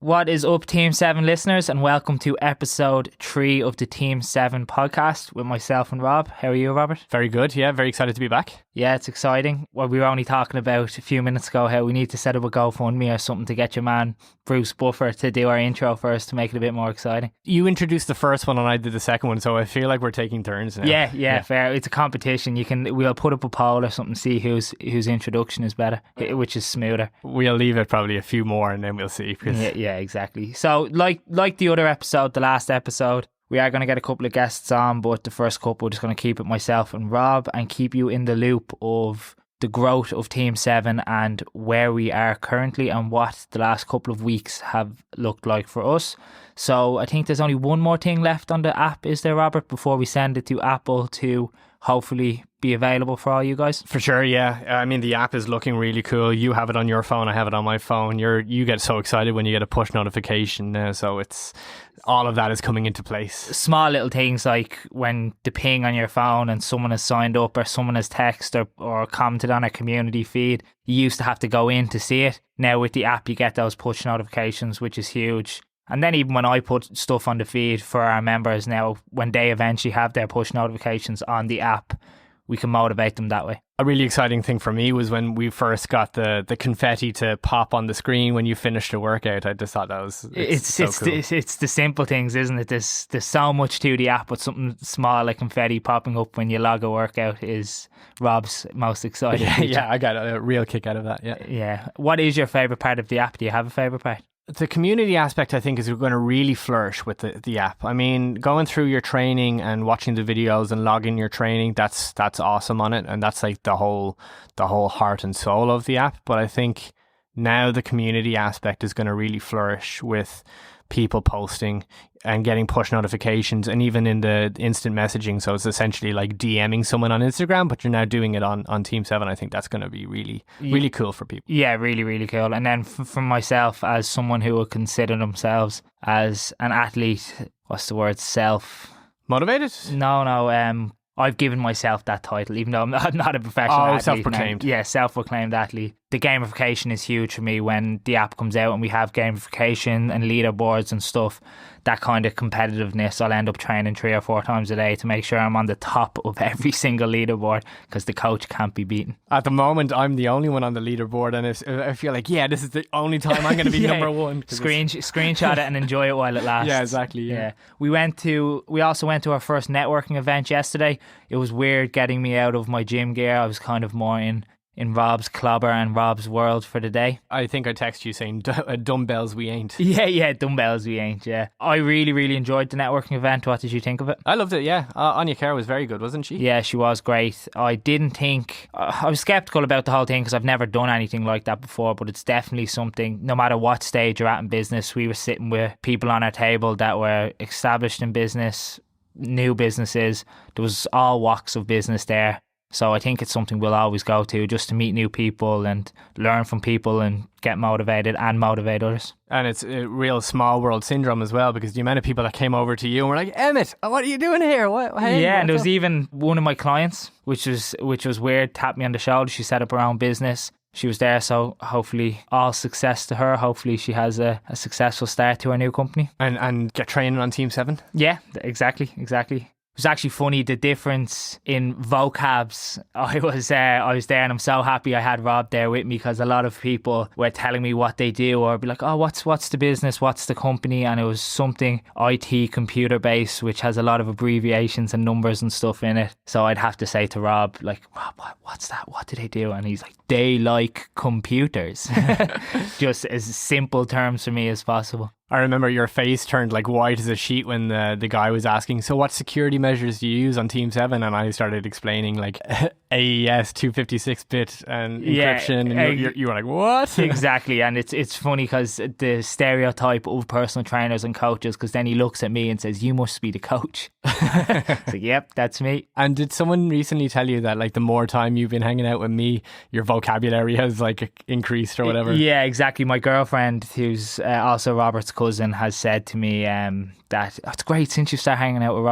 What is up, Team 7 listeners, and welcome to episode 3 of the Team 7 podcast with myself and Rob. How are you, Robert? Very good, yeah, very excited to be back. Yeah, it's exciting. Well, we were only talking about a few minutes ago how we need to set up a GoFundMe or something to get your man Bruce Buffer to do our intro for us to make it a bit more exciting. You introduced the first one and I did the second one, so I feel like we're taking turns now. Yeah, fair. It's a competition. We'll put up a poll or something, see whose introduction is better, which is smoother. We'll leave it probably a few more and then we'll see. Yeah, exactly. So like the other episode, the last episode, we are going to get a couple of guests on, but the first couple, we're just going to keep it myself and Rob and keep you in the loop of the growth of Team 7 and where we are currently and what the last couple of weeks have looked like for us. So I think there's only one more thing left on the app, is there, Robert, before we send it to Apple to hopefully be available for all you guys? For sure, yeah. I mean, the app is looking really cool. You have it on your phone, I have it on my phone. You get so excited when you get a push notification now, so it's all of that is coming into place. Small little things like when the ping on your phone and someone has signed up or someone has texted or commented on a community feed. You used to have to go in to see it. Now with the app you get those push notifications, which is huge. And then even when I put stuff on the feed for our members now, when they eventually have their push notifications on the app, we can motivate them that way. A really exciting thing for me was when we first got the confetti to pop on the screen when you finished a workout. I just thought that was cool. It's the simple things, isn't it? There's so much to the app, but something small like confetti popping up when you log a workout is Rob's most exciting feature. Yeah, I got a real kick out of that, Yeah. What is your favourite part of the app? Do you have a favourite part? The community aspect, I think, is going to really flourish with the app. I mean, going through your training and watching the videos and logging your training, that's awesome on it. And that's like the whole heart and soul of the app. But I think now the community aspect is going to really flourish with people posting and getting push notifications, and even in the instant messaging. So it's essentially like DMing someone on Instagram, but you're now doing it on Team 7. I think that's going to be really cool for people. Yeah, really, really cool. And then from myself, as someone who would consider themselves as an athlete, what's the word, motivated? No, I've given myself that title, even though I'm not a professional athlete. Self-proclaimed. Yeah, self-proclaimed athlete. The gamification is huge for me when the app comes out and we have gamification and leaderboards and stuff. That kind of competitiveness, I'll end up training 3 or 4 times a day to make sure I'm on the top of every single leaderboard because the coach can't be beaten. At the moment, I'm the only one on the leaderboard, and I feel like, this is the only time I'm going to be number one. Screenshot it and enjoy it while it lasts. Yeah, exactly. Yeah. We also went to our first networking event yesterday. It was weird getting me out of my gym gear. I was kind of more in Rob's clobber and Rob's world for the day. I think I texted you saying dumbbells we ain't. Yeah, dumbbells we ain't, yeah. I really, really enjoyed the networking event. What did you think of it? I loved it, yeah. Anya Kerr was very good, wasn't she? Yeah, she was great. I was sceptical about the whole thing because I've never done anything like that before, but it's definitely something, no matter what stage you're at in business. We were sitting with people on our table that were established in business, new businesses. There was all walks of business there. So I think it's something we'll always go to, just to meet new people and learn from people and get motivated and motivate others. And it's a real small world syndrome as well, because the amount of people that came over to you and were like, Emmet, what are you doing here? And there was even one of my clients, which was weird, tapped me on the shoulder. She set up her own business. She was there, so hopefully all success to her. Hopefully she has a successful start to her new company. And get training on Team 7? Yeah, exactly. It was actually funny, the difference in vocabs. I was there and I'm so happy I had Rob there with me, because a lot of people were telling me what they do or be like, oh, what's the business, what's the company? And it was something IT computer based, which has a lot of abbreviations and numbers and stuff in it. So I'd have to say to Rob, like, Rob, what's that? What do they do? And he's like, they like computers. Just as simple terms for me as possible. I remember your face turned like white as a sheet when the guy was asking, so what security measures do you use on Team 7? And I started explaining like AES 256-bit and encryption, and you were like, what? Exactly. And it's funny because the stereotype of personal trainers and coaches, because then he looks at me and says, you must be the coach. It's like, yep, that's me. And did someone recently tell you that like the more time you've been hanging out with me, your vocabulary has like increased or whatever? Yeah, exactly. My girlfriend, who's also Robert's cousin, has said to me that it's great since you start hanging out with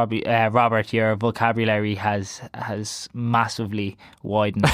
Robert, your vocabulary has massively widened,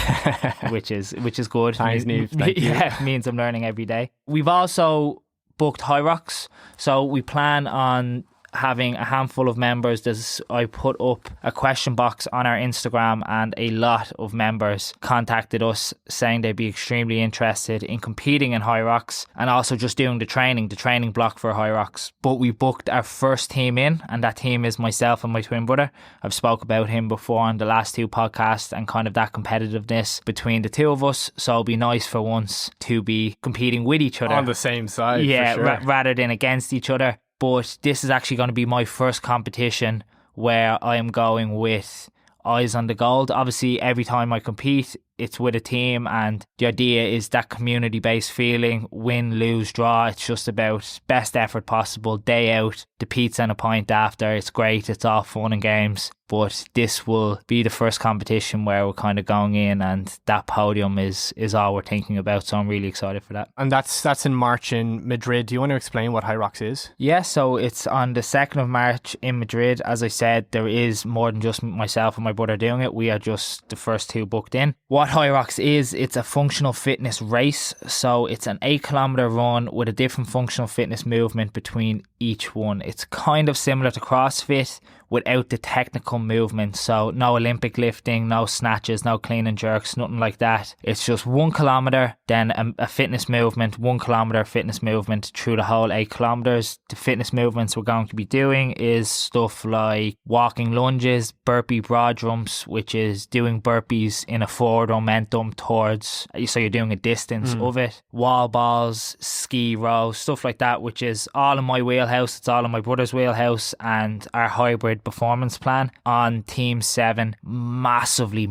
which is good. Thanks, Niamh. Thank you. Yeah, it means I'm learning every day. We've also booked HYROX. So we plan on having a handful of members. I put up a question box on our Instagram, and a lot of members contacted us saying they'd be extremely interested in competing in HYROX and also just doing the training block for HYROX. But we booked our first team in, and that team is myself and my twin brother. I've spoke about him before on the last 2 podcasts and kind of that competitiveness between the two of us. So it'll be nice for once to be competing with each other on the same side. Yeah, for sure. rather than against each other. But this is actually going to be my first competition where I am going with eyes on the gold. Obviously, every time I compete, it's with a team, and the idea is that community-based feeling, win, lose, draw. It's just about best effort possible, day out, the pizza and a pint after. It's great, it's all fun and games. But this will be the first competition where we're kind of going in, and that podium is all we're thinking about. So I'm really excited for that. And that's in March in Madrid. Do you want to explain what HYROX is? Yeah, so it's on the 2nd of March in Madrid. As I said, there is more than just myself and my brother doing it. We are just the first 2 booked in. What HYROX is, it's a functional fitness race. So it's an 8-kilometer run with a different functional fitness movement between each one. It's kind of similar to CrossFit without the technical movement. So no Olympic lifting, no snatches, no clean and jerks, nothing like that. It's just 1 kilometer, then a fitness movement, 1 kilometer fitness movement through the whole 8 kilometers. The fitness movements we're going to be doing is stuff like walking lunges, burpee broad jumps, which is doing burpees in a forward momentum towards, so you're doing a distance of it, wall balls, ski rows, stuff like that, which is all in my wheelhouse. It's all in my brother's wheelhouse, and our hybrid performance plan on Team 7 massively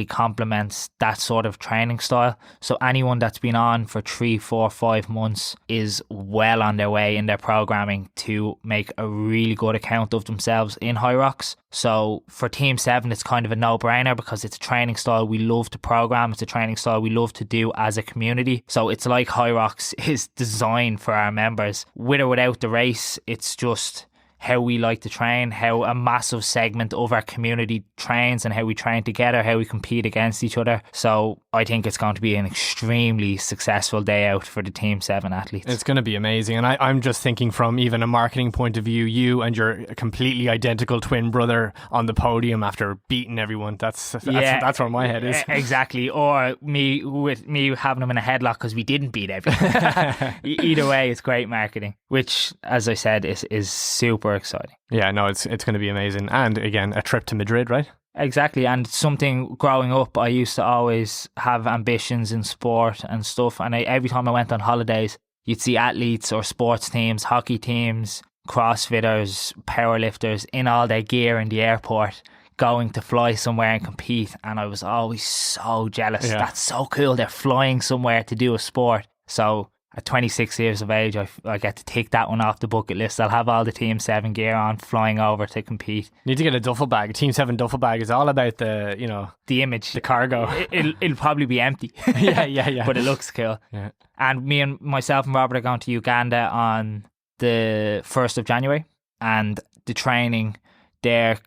complements that sort of training style. So anyone that's been on for 3, 4, 5 months is well on their way in their programming to make a really good account of themselves in HYROX. So for Team 7, it's kind of a no-brainer because it's a training style we love to program. It's a training style we love to do as a community. So it's like HYROX is designed for our members. With or without the race, it's just how we like to train, how a massive segment of our community trains, and how we train together, how we compete against each other. So I think it's going to be an extremely successful day out for the Team 7 athletes. It's going to be amazing. And I'm just thinking from even a marketing point of view, you and your completely identical twin brother on the podium after beating everyone. That's where my head is. Exactly. Or me having them in a headlock because we didn't beat everyone. Either way, it's great marketing, which, as I said, is super exciting. Yeah, no, it's going to be amazing. And again, a trip to Madrid, right? Exactly. And something growing up, I used to always have ambitions in sport and stuff, and every time I went on holidays, you'd see athletes or sports teams, hockey teams, crossfitters, powerlifters in all their gear in the airport going to fly somewhere and compete, and I was always so jealous. That's so cool, they're flying somewhere to do a sport. So at 26 years of age, I get to tick that one off the bucket list. I'll have all the Team 7 gear on, flying over to compete. Need to get a duffel bag. A Team 7 duffel bag is all about the image, the cargo. It'll probably be empty. yeah. But it looks cool. Yeah. And myself and Robert are going to Uganda on the 1st of January. And the training there,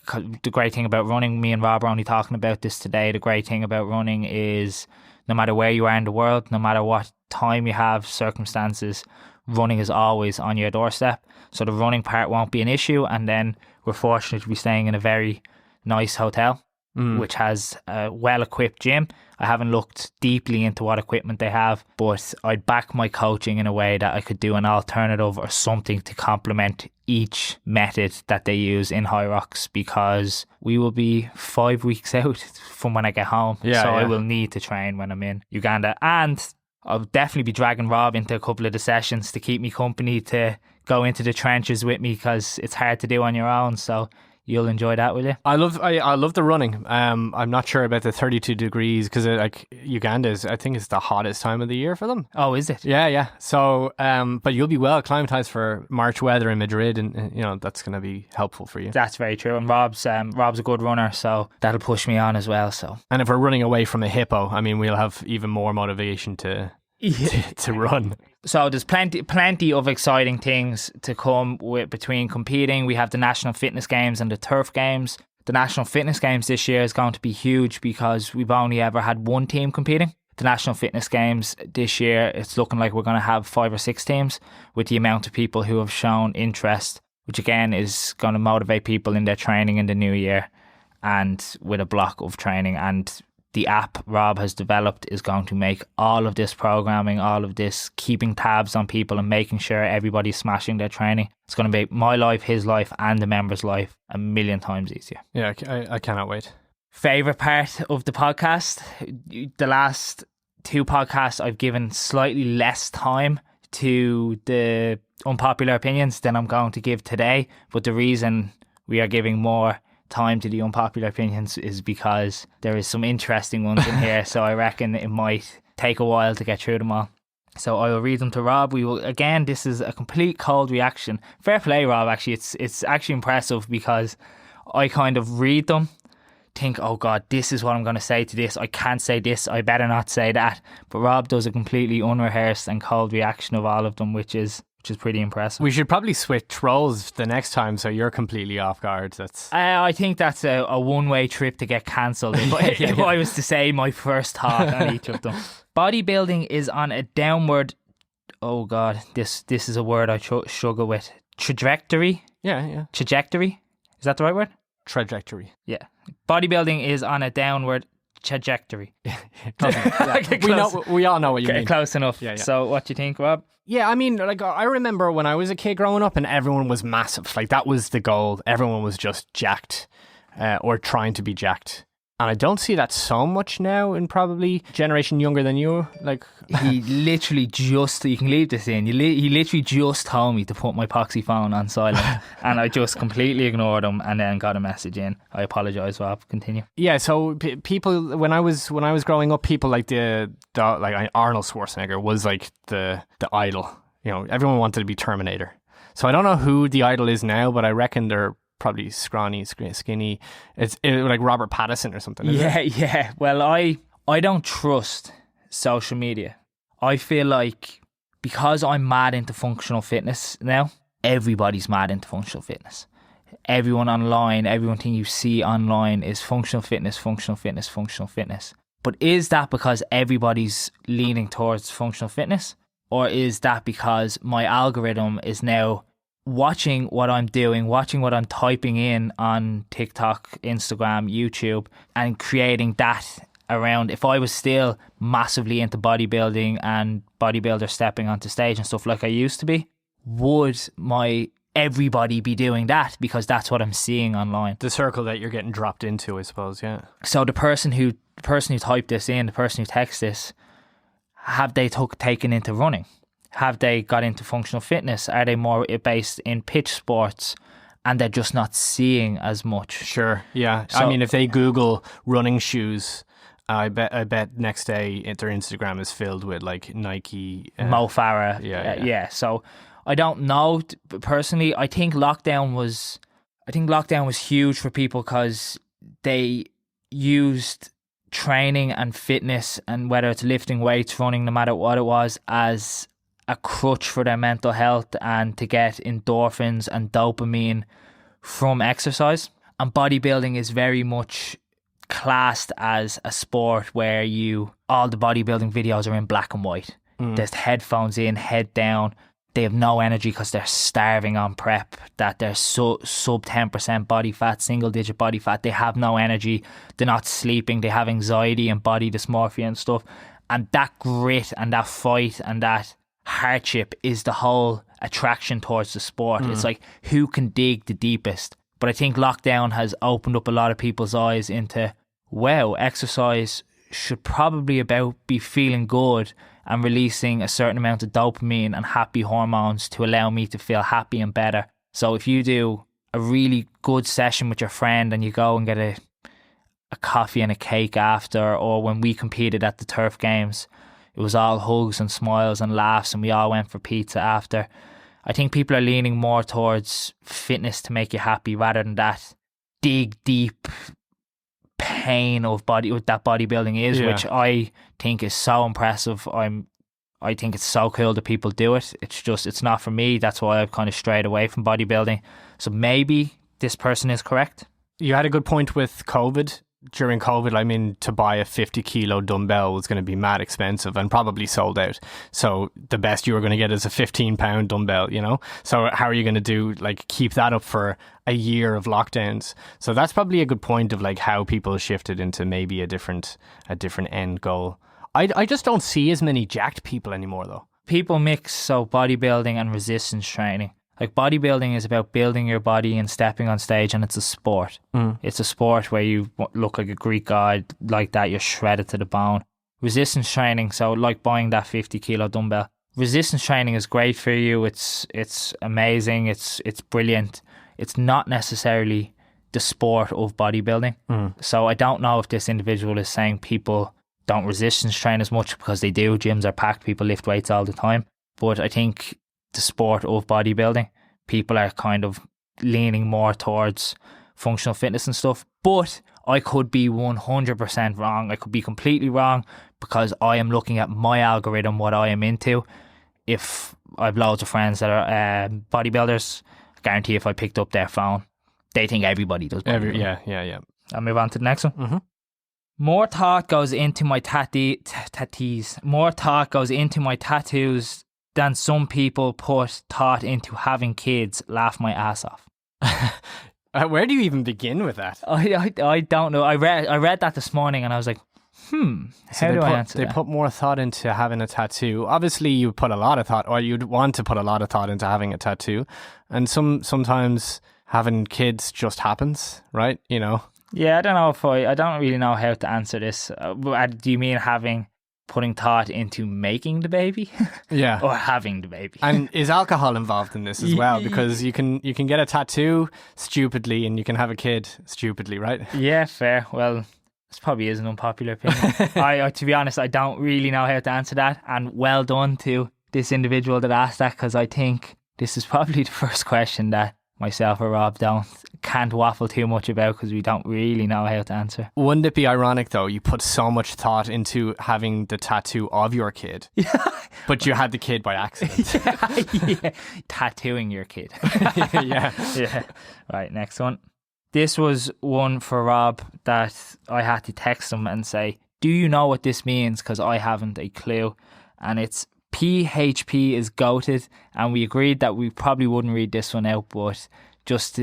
the great thing about running, me and Rob are only talking about this today, the great thing about running is no matter where you are in the world, no matter what time you have, circumstances, running is always on your doorstep. So the running part won't be an issue. And then we're fortunate to be staying in a very nice hotel, which has a well-equipped gym. I haven't looked deeply into what equipment they have, but I'd back my coaching in a way that I could do an alternative or something to complement each method that they use in HYROX, because we will be 5 weeks out from when I get home. I will need to train when I'm in Uganda. And I'll definitely be dragging Rob into a couple of the sessions to keep me company, to go into the trenches with me, because it's hard to do on your own. So you'll enjoy that, will you? I love the running. I'm not sure about the 32 degrees because Uganda is, I think it's the hottest time of the year for them. Oh, is it? Yeah. So, but you'll be well acclimatized for March weather in Madrid, and that's going to be helpful for you. That's very true. And Rob's a good runner, so that'll push me on as well. So, and if we're running away from a hippo, I mean, we'll have even more motivation to run. So there's plenty of exciting things to come between competing. We have the National Fitness Games and the Turf Games. The National Fitness Games this year is going to be huge because we've only ever had one team competing. the National Fitness Games this year, it's looking like we're going to have 5 or 6 teams with the amount of people who have shown interest, which again is going to motivate people in their training in the new year, and with a block of training. And the app Rob has developed is going to make all of this programming, all of this keeping tabs on people and making sure everybody's smashing their training. It's going to make my life, his life, and the members' life a million times easier. Yeah, I cannot wait. Favourite part of the podcast? The last 2 podcasts I've given slightly less time to the unpopular opinions than I'm going to give today, but the reason we are giving more time to the unpopular opinions is because there is some interesting ones in here, so I reckon it might take a while to get through them all. So I will read them to Rob. We will, again, this is a complete cold reaction. Fair play, Rob, actually. It's actually impressive because I kind of read them, think, oh God, this is what I'm going to say to this. I can't say this. I better not say that. But Rob does a completely unrehearsed and cold reaction of all of them, which is pretty impressive. We should probably switch roles the next time so you're completely off guard. I think that's a one-way trip to get cancelled if I was to say my first thought on each of them. Bodybuilding is on a downward, oh God, this is a word I struggle with. Trajectory? Yeah. Trajectory? Is that the right word? Trajectory. Yeah. Bodybuilding is on a downward trajectory. We all know what you mean. Close enough. Yeah. So what do you think, Rob? Yeah, I mean, like, I remember when I was a kid growing up and everyone was massive. Like, that was the goal. Everyone was just jacked or trying to be jacked. And I don't see that so much now in probably generation younger than you. Like, he literally just, you can leave this in, he literally just told me to put my Poxy phone on silent and I just completely ignored him and then got a message in. I apologise, Rob. Continue. Yeah, so people, when I was growing up, people like like Arnold Schwarzenegger was like the idol. You know, everyone wanted to be Terminator. So I don't know who the idol is now, but I reckon they're probably scrawny, skinny. It's like Robert Pattinson or something. Yeah. Well, I don't trust social media. I feel like because I'm mad into functional fitness now, everybody's mad into functional fitness. Everyone online, everything you see online is functional fitness. But is that because everybody's leaning towards functional fitness? Or is that because my algorithm is now watching what I'm doing, watching what I'm typing in on TikTok, Instagram, YouTube, and creating that around? If I was still massively into bodybuilding and bodybuilders stepping onto stage and stuff like I used to be, would everybody be doing that because that's what I'm seeing online? The circle that you're getting dropped into, I suppose, yeah. So the person who typed this in, the person who texts this, have they taken into running? Have they got into functional fitness? Are they more based in pitch sports and they're just not seeing as much? Sure, yeah. So, I mean, if they Google running shoes, I bet next day their Instagram is filled with like Nike. Mo Farah. Yeah. So I don't know. Personally, I think lockdown was huge for people because they used training and fitness, and whether it's lifting weights, running, no matter what it was, as a crutch for their mental health and to get endorphins and dopamine from exercise. And bodybuilding is very much classed as a sport where all the bodybuilding videos are in black and white. There's headphones in, head down. They have no energy because they're starving on prep, that they're sub 10% body fat, single digit body fat. They have no energy. They're not sleeping. They have anxiety and body dysmorphia and stuff. And that grit and that fight and that hardship is the whole attraction towards the sport. It's like, who can dig the deepest? But I think lockdown has opened up a lot of people's eyes into, wow, exercise should probably be feeling good and releasing a certain amount of dopamine and happy hormones to allow me to feel happy and better. So if you do a really good session with your friend and you go and get a coffee and a cake after, or when we competed at the Turf Games, it was all hugs and smiles and laughs and we all went for pizza after. I think people are leaning more towards fitness to make you happy rather than that dig deep pain of that bodybuilding is, which I think is so impressive. I think it's so cool that people do it. It's not for me. That's why I've kind of strayed away from bodybuilding. So maybe this person is correct. You had a good point with COVID. during COVID, I mean, to buy a 50 kilo dumbbell was going to be mad expensive and probably sold out. So the best you were going to get is a 15-pound dumbbell, you know? So how are you going to do, like, keep that up for a year of lockdowns? So that's probably a good point of like how people shifted into maybe a different end goal. I just don't see as many jacked people anymore though. People mix so bodybuilding and resistance training. Like bodybuilding is about building your body and stepping on stage, and it's a sport. It's a sport where you look like a Greek god, like that, you're shredded to the bone. Resistance training, so like buying that 50 kilo dumbbell. Resistance training is great for you. It's amazing. It's brilliant. It's not necessarily the sport of bodybuilding. So I don't know if this individual is saying people don't resistance train as much, because they do. Gyms are packed. People lift weights all the time. But I think the sport of bodybuilding, people are kind of leaning more towards functional fitness and stuff. But I could be 100% wrong. I could be completely wrong, because I am looking at my algorithm, what I am into. If I've loads of friends that are bodybuilders, I guarantee if I picked up their phone, they think everybody does bodybuilding. Yeah. I'll move on to the next one. More thought goes into my tattoos. More thought goes into my tattoos than some people put thought into having kids. Laugh my ass off. Where do you even begin with that? I don't know. I read that this morning and I was like, how do I answer that? They put more thought into having a tattoo. Obviously, you put a lot of thought, or you'd want to put a lot of thought into having a tattoo. And sometimes having kids just happens, right? You know? Yeah, I don't know I don't really know how to answer this. Do you mean putting thought into making the baby? Yeah. Or having the baby? And is alcohol involved in this as well? Because you can get a tattoo stupidly and you can have a kid stupidly, right? Yeah, fair. Well, this probably is an unpopular opinion. I to be honest, I don't really know how to answer that. And well done to this individual that asked that, because I think this is probably the first question that myself or Rob can't waffle too much about, because we don't really know how to answer. Wouldn't it be ironic though, you put so much thought into having the tattoo of your kid, but you had the kid by accident? Yeah. Tattooing your kid. Yeah. Right, next one. This was one for Rob that I had to text him and say, do you know what this means? Because I haven't a clue. And it's PHP is goated, and we agreed that we probably wouldn't read this one out, but just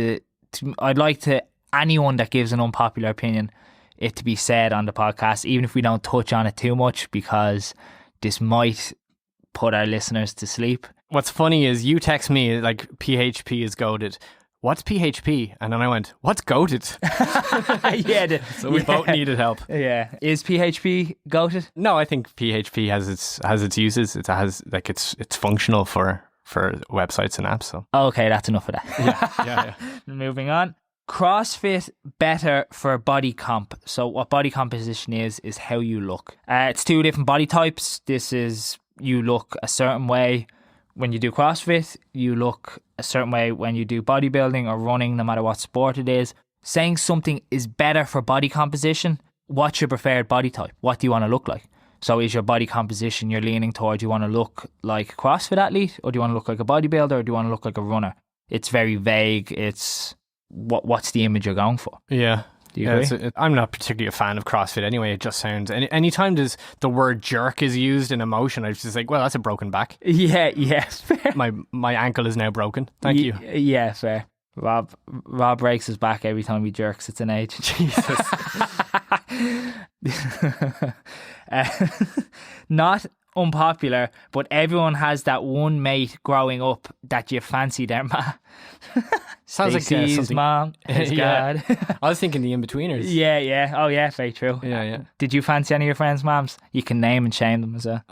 I'd like to, anyone that gives an unpopular opinion, it to be said on the podcast, even if we don't touch on it too much, because this might put our listeners to sleep. What's funny is you text me like PHP is goated. What's PHP? And then I went, what's goated? So we both needed help. Yeah. Is PHP goated? No, I think PHP has its uses. It has, like, it's functional for websites and apps. So okay, that's enough of that. Yeah. Moving on. CrossFit better for body comp. So what body composition is how you look. It's two different body types. This is, you look a certain way when you do CrossFit, you look a certain way when you do bodybuilding or running, no matter what sport it is. Saying something is better for body composition, what's your preferred body type? What do you want to look like? So is your body composition you're leaning towards, you want to look like a CrossFit athlete, or do you want to look like a bodybuilder, or do you want to look like a runner? It's very vague. It's what's the image you're going for? Yeah. Do you agree? I'm not particularly a fan of CrossFit anyway. It just sounds... Anytime the word jerk is used in a motion, I was just like, well, that's a broken back. Yeah, fair. My ankle is now broken. Thank you. Yeah, fair. Rob breaks his back every time he jerks. It's an age. Jesus. Not unpopular, but everyone has that one mate growing up that you fancy their ma. Sounds like his mom, his dad. I was thinking the in-betweeners. Yeah. Oh yeah, very true. Yeah. Did you fancy any of your friends' moms? You can name and shame them as well.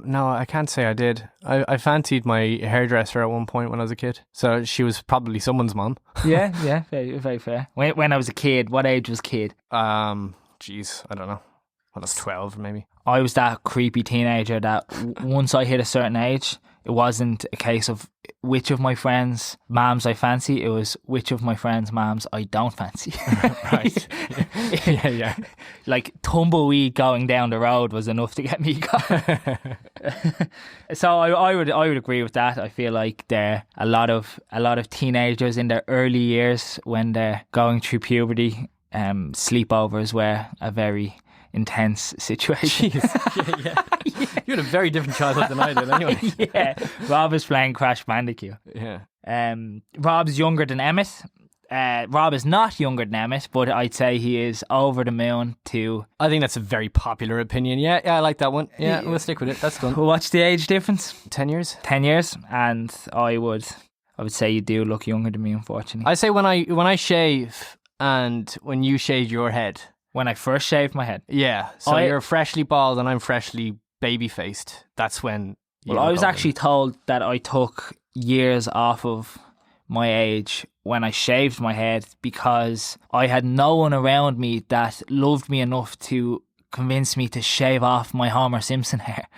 No, I can't say I did. I fancied my hairdresser at one point when I was a kid. So she was probably someone's mom. Yeah, very, very fair. When I was a kid, what age was kid? Geez, I don't know. When I was 12 maybe. I was that creepy teenager that once I hit a certain age, it wasn't a case of which of my friends' moms I fancy, it was which of my friends' moms I don't fancy. Right. Yeah. Like tumbleweed going down the road was enough to get me going. So I would agree with that. I feel like there a lot of teenagers in their early years when they're going through puberty, Sleepovers were a very intense situation. Yeah. You had a very different childhood than I did anyway. Yeah. Rob was playing Crash Bandicoot. Yeah. Rob's younger than Emmet. Rob is not younger than Emmet, but I'd say he is over the moon to... I think that's a very popular opinion. Yeah, I like that one. Yeah, we'll stick with it. That's done. What's the age difference? 10 years. 10 years, and I would say you do look younger than me, unfortunately. I say when I shave and when you shave your head. When I first shaved my head. Yeah, so you're freshly bald and I'm freshly baby-faced. That's when... Well, I was actually told that I took years off of my age when I shaved my head because I had no one around me that loved me enough to convince me to shave off my Homer Simpson hair.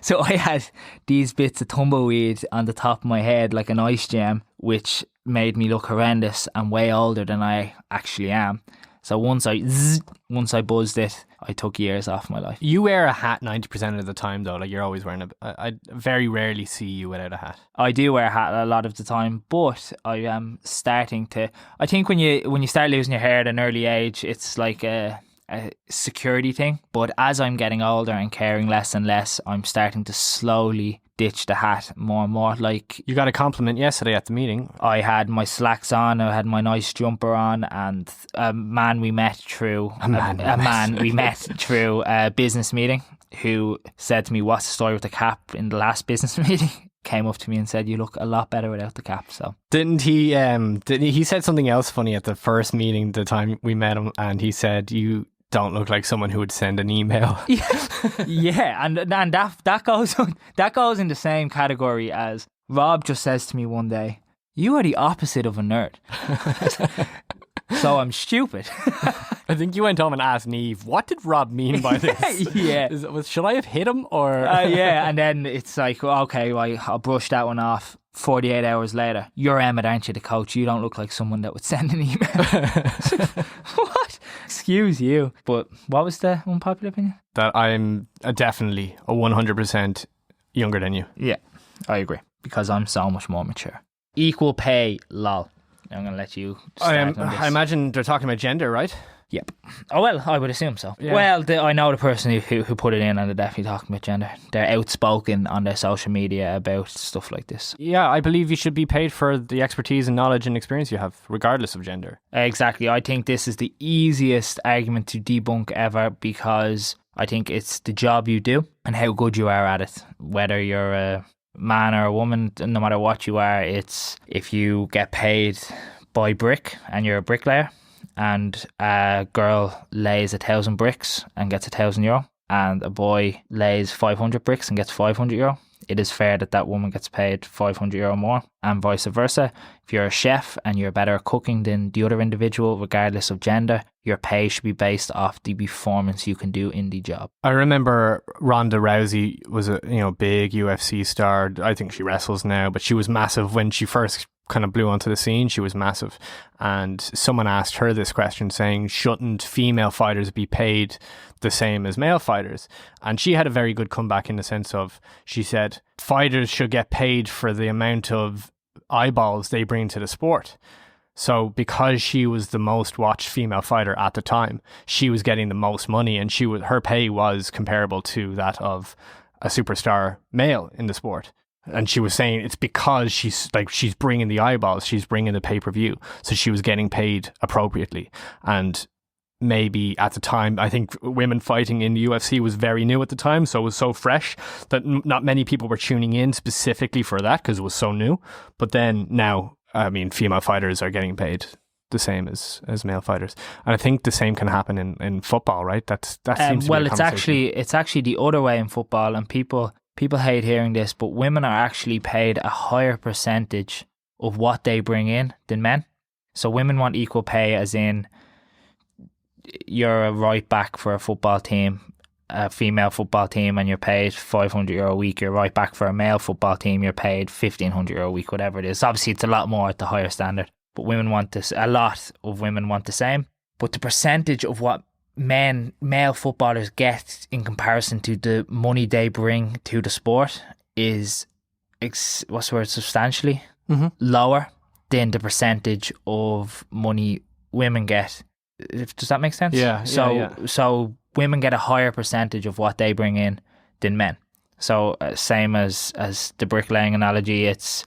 So I had these bits of tumbleweed on the top of my head like an ice gem, which made me look horrendous and way older than I actually am. So once I buzzed it, I took years off my life. You wear a hat 90% of the time though, like you're always wearing I very rarely see you without a hat. I do wear a hat a lot of the time, but I am starting to... I think when you start losing your hair at an early age, it's like a security thing. But as I'm getting older and caring less and less, I'm starting to slowly ditch the hat more and more. Like, you got a compliment yesterday at the meeting. I had my slacks on, I had my nice jumper on, and a man we met through a business meeting who said to me, "What's the story with the cap?" in the last business meeting. Came up to me and said, "You look a lot better without the cap." So didn't he? He said something else funny at the first meeting, the time we met him, and he said, "You don't look like someone who would send an email." Yeah, and that goes in the same category as Rob just says to me one day, "You are the opposite of a nerd." So I'm stupid. I think you went home and asked Neve, what did Rob mean by this? Yeah. Should I have hit him or? Yeah, and then it's like, okay, well, I'll brush that one off. 48 hours later, "You're Emmet, aren't you, the coach? You don't look like someone that would send an email." What? Excuse you. But what was the unpopular opinion? That I'm definitely 100% younger than you. Yeah, I agree. Because I'm so much more mature. Equal pay, lol. I'm going to let you start on this. I imagine they're talking about gender, right? Yep. Oh, well, I would assume so. Yeah. Well, I know the person who put it in, and they're definitely talking about gender. They're outspoken on their social media about stuff like this. Yeah, I believe you should be paid for the expertise and knowledge and experience you have, regardless of gender. Exactly. I think this is the easiest argument to debunk ever, because I think it's the job you do and how good you are at it. Whether you're a man or a woman, no matter what you are, it's if you get paid by brick and you're a bricklayer, and a girl lays 1,000 bricks and gets €1,000, and a boy lays 500 bricks and gets €500, it is fair that woman gets paid €500 more, and vice versa. If you're a chef and you're better at cooking than the other individual, regardless of gender, your pay should be based off the performance you can do in the job. I remember Ronda Rousey was a big UFC star. I think she wrestles now, but she was massive when she first kind of blew onto the scene. She was massive, and someone asked her this question, saying, shouldn't female fighters be paid the same as male fighters? And she had a very good comeback in the sense of, she said, fighters should get paid for the amount of eyeballs they bring to the sport. So because she was the most watched female fighter at the time, she was getting the most money, and her pay was comparable to that of a superstar male in the sport. And she was saying it's because she's bringing the eyeballs, she's bringing the pay-per-view, so she was getting paid appropriately. And maybe at the time, I think women fighting in the UFC was very new at the time, so it was so fresh that not many people were tuning in specifically for that because it was so new. But then now, I mean, female fighters are getting paid the same as male fighters, and I think the same can happen in football, right? That seems to be a conversation. it's actually the other way in football, and people hate hearing this, but women are actually paid a higher percentage of what they bring in than men. So women want equal pay, as in you're a right back for a football team, a female football team, and you're paid €500 a week. You're right back for a male football team, you're paid €1,500 a week, whatever it is. Obviously, it's a lot more at the higher standard, but women want this. A lot of women want the same, but the percentage of what male footballers get in comparison to the money they bring to the sport is substantially lower than the percentage of money women get Does that make sense? Yeah. So women get a higher percentage of what they bring in than men. So same as the bricklaying analogy, it's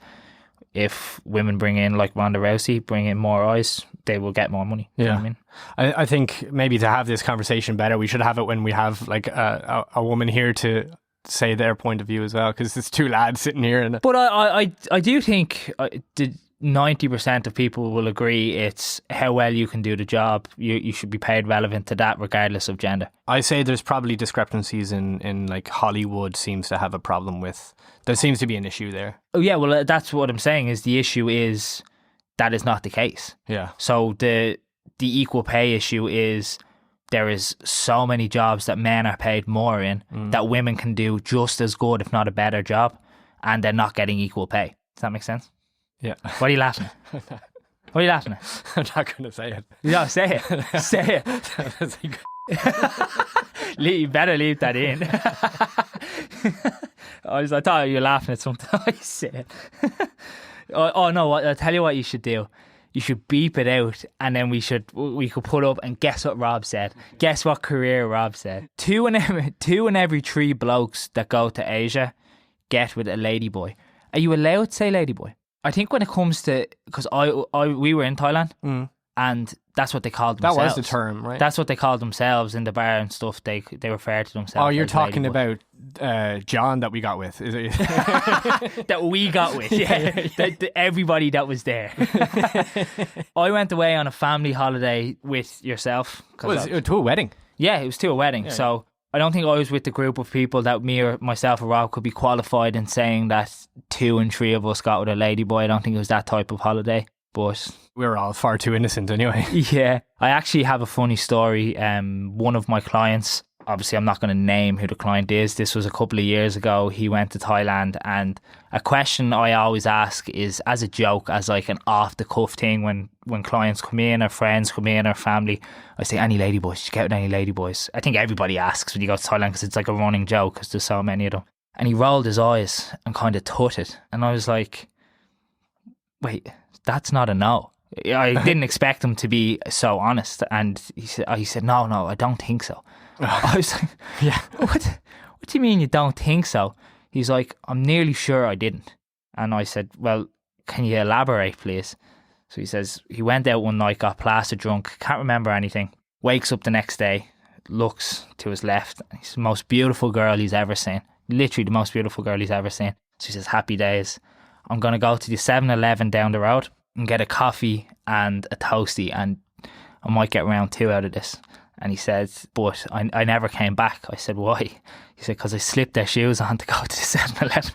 if women bring in like Ronda Rousey, bring in more eyes, they will get more money. Yeah. You know what I mean? I think maybe to have this conversation better, we should have it when we have like a woman here to say their point of view as well, because it's two lads sitting here. And but I do think 90% of people will agree it's how well you can do the job. You should be paid relevant to that regardless of gender. I say there's probably discrepancies in like Hollywood seems to have a problem with. There seems to be an issue there. Oh yeah, well that's what I'm saying is the issue is that is not the case. Yeah. So the equal pay issue is there is so many jobs that men are paid more in that women can do just as good, if not a better job, and they're not getting equal pay. Does that make sense? Yeah. What are you laughing at? What are you laughing at? I'm not going to say it. No, say it. Say it. You better leave that in. I thought you were laughing at something I said. Oh no, I'll tell you what you should do. You should beep it out, and then we could put up and guess what Rob said. Guess what career Rob said. Two in every 3 blokes that go to Asia get with a ladyboy. Are you allowed to say ladyboy? I think when it comes to, because we were in Thailand and that's what they called themselves. That was the term, right? That's what they called themselves in the bar and stuff. They refer to themselves. Oh, you're as talking ladyboy. about John that we got with, is it? That we got with, yeah. Everybody that was there. I went away on a family holiday with yourself. Was it to a wedding? Yeah, it was to a wedding. Yeah. So I don't think I was with the group of people that me or myself or Rob could be qualified in saying that 2 and 3 of us got with a ladyboy. I don't think it was that type of holiday, but we were all far too innocent anyway. Yeah. I actually have a funny story. One of my clients, obviously I'm not going to name who the client is, this was a couple of years ago. He went to Thailand, and a question I always ask is as a joke, as like an off the cuff thing when clients come in or friends come in or family, I say, any ladyboys? Did you get with any ladyboys? I think everybody asks when you go to Thailand because it's like a running joke because there's so many of them. And he rolled his eyes and kind of tutted, and I was like, wait, that's not a no. I didn't expect him to be so honest, and he said no, I don't think so. I was like, yeah, what do you mean you don't think so? He's like, I'm nearly sure I didn't. And I said, well, can you elaborate please? So he says he went out one night, got plastered drunk, can't remember anything, wakes up the next day, looks to his left, he's the most beautiful girl he's ever seen, literally the most beautiful girl he's ever seen. So he says, happy days, I'm going to go to the 7-Eleven down the road and get a coffee and a toasty, and I might get round 2 out of this. And he said, but I never came back. I said, why? He said, because I slipped their shoes on to go to the 7-Eleven.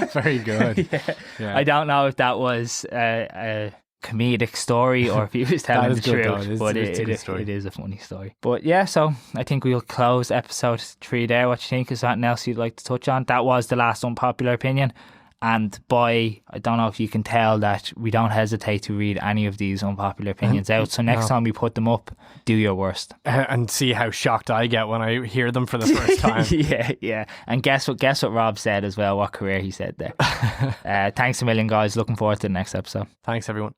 Very good. Yeah. I don't know if that was a comedic story or if he was telling the truth, but it is a funny story. But yeah, so I think we'll close episode 3 there. What do you think? Is there anything else you'd like to touch on? That was the last unpopular opinion. And I don't know if you can tell that we don't hesitate to read any of these unpopular opinions out. So next time we put them up, do your worst. And see how shocked I get when I hear them for the first time. Yeah. And guess what Rob said as well, what career he said there. Thanks a million, guys. Looking forward to the next episode. Thanks, everyone.